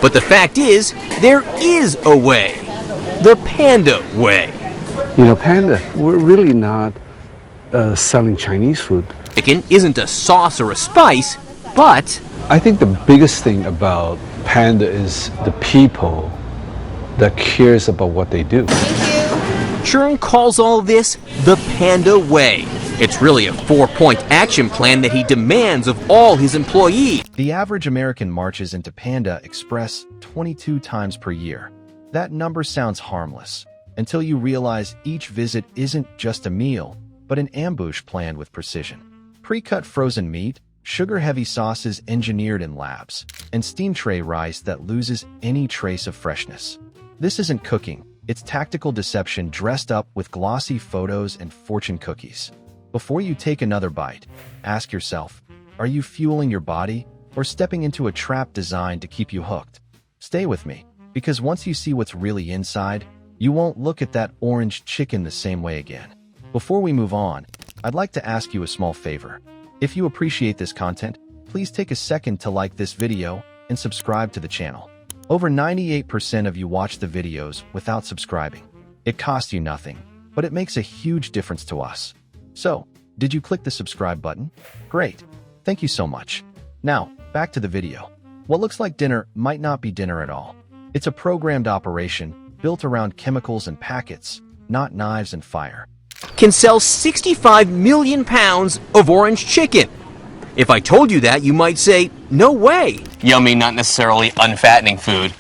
But the fact is, there is a way. The Panda way. You know, Panda, we're really not selling Chinese food. Chicken isn't a sauce or a spice, but I think the biggest thing about Panda is the people that cares about what they do. Churn calls all this the Panda way. It's really a 4-point action plan that he demands of all his employees. The average American marches into Panda Express 22 times per year. That number sounds harmless, until you realize each visit isn't just a meal, but an ambush planned with precision. Pre-cut frozen meat, sugar-heavy sauces engineered in labs, and steam tray rice that loses any trace of freshness. This isn't cooking, it's tactical deception dressed up with glossy photos and fortune cookies. Before you take another bite, ask yourself, are you fueling your body or stepping into a trap designed to keep you hooked? Stay with me, because once you see what's really inside, you won't look at that orange chicken the same way again. Before we move on, I'd like to ask you a small favor. If you appreciate this content, please take a second to like this video and subscribe to the channel. Over 98% of you watch the videos without subscribing. It costs you nothing, but it makes a huge difference to us. So, did you click the subscribe button? Great. Thank you so much. Now, back to the video. What looks like dinner might not be dinner at all. It's a programmed operation built around chemicals and packets, not knives and fire. Can sell 65 million pounds of orange chicken. If I told you that, you might say, no way. Yummy, not necessarily unfattening food,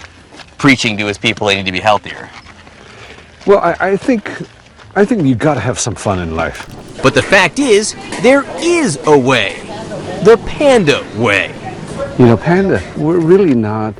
preaching to his people they need to be healthier. Well, I think you gotta have some fun in life. But the fact is, there is a way. The Panda way. You know, Panda, we're really not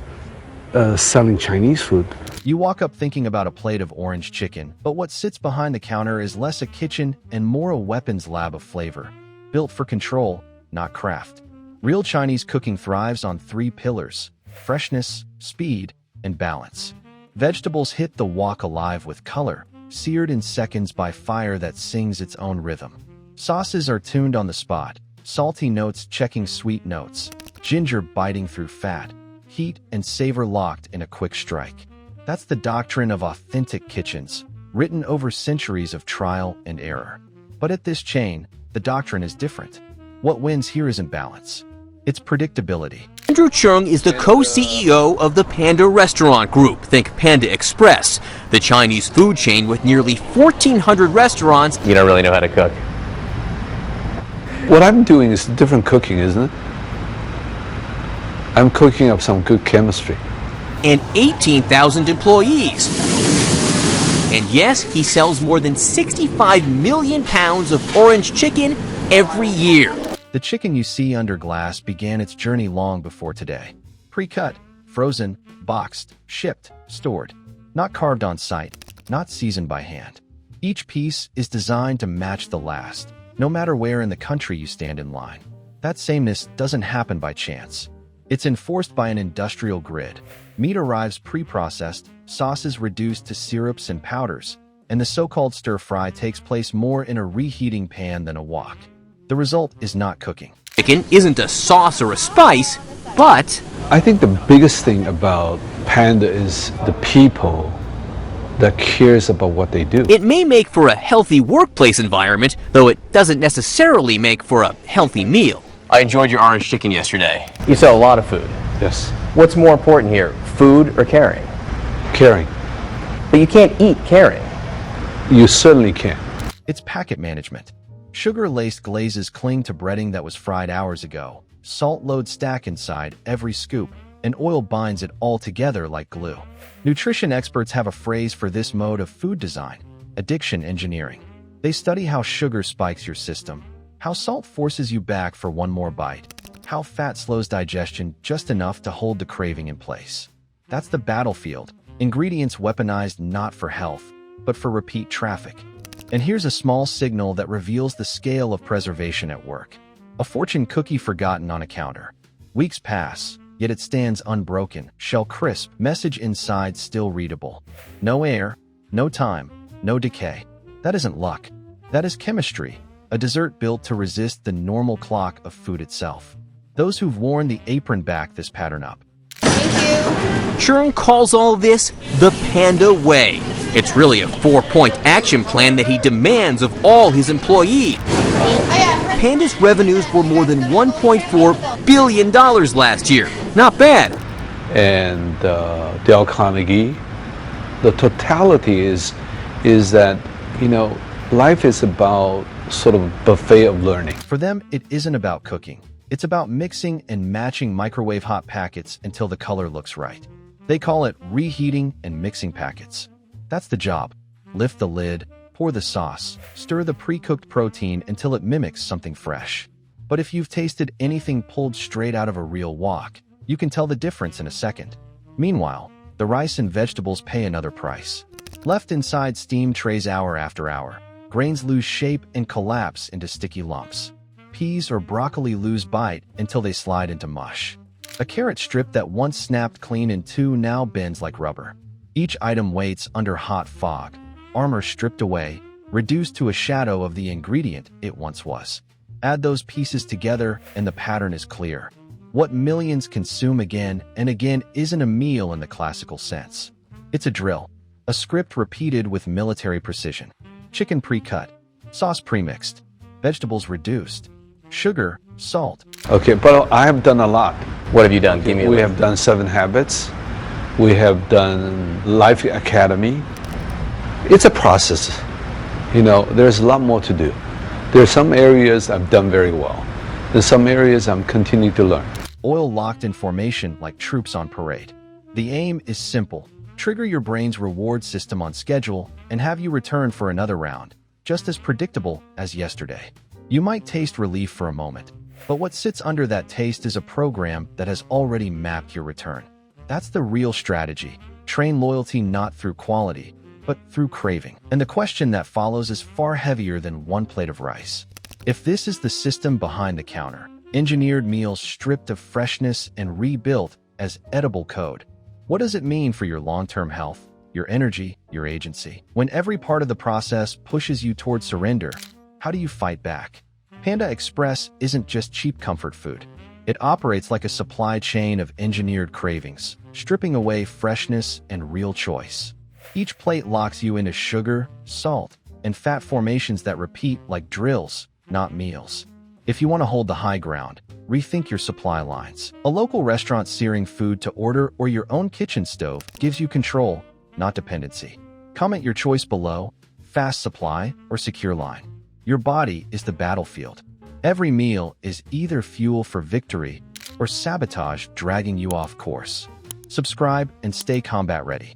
selling Chinese food. You walk up thinking about a plate of orange chicken, but what sits behind the counter is less a kitchen and more a weapons lab of flavor, built for control, not craft. Real Chinese cooking thrives on 3 pillars: freshness, speed, and balance. Vegetables hit the wok alive with color, seared in seconds by fire that sings its own rhythm. Sauces are tuned on the spot, salty notes checking sweet notes, ginger biting through fat, heat and savor locked in a quick strike. That's the doctrine of authentic kitchens, written over centuries of trial and error. But at this chain, the doctrine is different. What wins here isn't balance. It's predictability. Andrew Chung is the co-CEO of the Panda Restaurant Group, think Panda Express, the Chinese food chain with nearly 1,400 restaurants. You don't really know how to cook. What I'm doing is different cooking, isn't it? I'm cooking up some good chemistry. And 18,000 employees. And yes, he sells more than 65 million pounds of orange chicken every year. The chicken you see under glass began its journey long before today. Pre-cut, frozen, boxed, shipped, stored. Not carved on site, not seasoned by hand. Each piece is designed to match the last, no matter where in the country you stand in line. That sameness doesn't happen by chance. It's enforced by an industrial grid. Meat arrives pre-processed, sauces reduced to syrups and powders, and the so-called stir-fry takes place more in a reheating pan than a wok. The result is not cooking. Chicken isn't a sauce or a spice, but I think the biggest thing about Panda is the people that cares about what they do. it may make for a healthy workplace environment, though it doesn't necessarily make for a healthy meal. I enjoyed your orange chicken yesterday. You sell a lot of food. Yes. What's more important here, food or caring? Caring. But you can't eat caring. You certainly can. It's packet management. Sugar-laced glazes cling to breading that was fried hours ago. Salt loads stack inside every scoop, and oil binds it all together like glue. Nutrition experts have a phrase for this mode of food design: addiction engineering. They study how sugar spikes your system, how salt forces you back for one more bite, how fat slows digestion just enough to hold the craving in place. That's the battlefield. Ingredients weaponized not for health, but for repeat traffic. And here's a small signal that reveals the scale of preservation at work. A fortune cookie forgotten on a counter. Weeks pass, yet it stands unbroken, shell crisp, message inside still readable. No air, no time, no decay. That isn't luck. That is chemistry, a dessert built to resist the normal clock of food itself. Those who've worn the apron back this pattern up. Thank you. Churn calls all this the Panda Way. It's really a 4-point action plan that he demands of all his employees. Panda's revenues were more than $1.4 billion last year. Not bad. And Dale Carnegie, the totality is that, life is about sort of buffet of learning. For them, it isn't about cooking. It's about mixing and matching microwave hot packets until the color looks right. They call it reheating and mixing packets. That's the job. Lift the lid, pour the sauce, stir the pre-cooked protein until it mimics something fresh. But if you've tasted anything pulled straight out of a real wok, you can tell the difference in a second. Meanwhile, the rice and vegetables pay another price. Left inside steam trays hour after hour, grains lose shape and collapse into sticky lumps. Peas or broccoli lose bite until they slide into mush. A carrot strip that once snapped clean in two now bends like rubber. Each item waits under hot fog, armor stripped away, reduced to a shadow of the ingredient it once was. Add those pieces together and the pattern is clear. What millions consume again and again isn't a meal in the classical sense. It's a drill, a script repeated with military precision. Chicken pre-cut, sauce pre-mixed, vegetables reduced, sugar, salt. Okay, but I have done a lot. What have you done? Give me a We list. have done 7 Habits. We have done Life Academy. It's a process. There's a lot more to do. There are some areas I've done very well. There's some areas I'm continuing to learn. Oil locked in formation like troops on parade. The aim is simple. Trigger your brain's reward system on schedule and have you return for another round, just as predictable as yesterday. You might taste relief for a moment, but what sits under that taste is a program that has already mapped your return. That's the real strategy. Train loyalty not through quality, but through craving. And the question that follows is far heavier than one plate of rice. If this is the system behind the counter, engineered meals stripped of freshness and rebuilt as edible code, what does it mean for your long-term health, your energy, your agency? When every part of the process pushes you toward surrender, how do you fight back? Panda Express isn't just cheap comfort food. It operates like a supply chain of engineered cravings, stripping away freshness and real choice. Each plate locks you into sugar, salt, and fat formations that repeat like drills, not meals. If you want to hold the high ground, rethink your supply lines. A local restaurant searing food to order or your own kitchen stove gives you control, not dependency. Comment your choice below, fast supply or secure line. Your body is the battlefield. Every meal is either fuel for victory or sabotage dragging you off course. Subscribe and stay combat ready.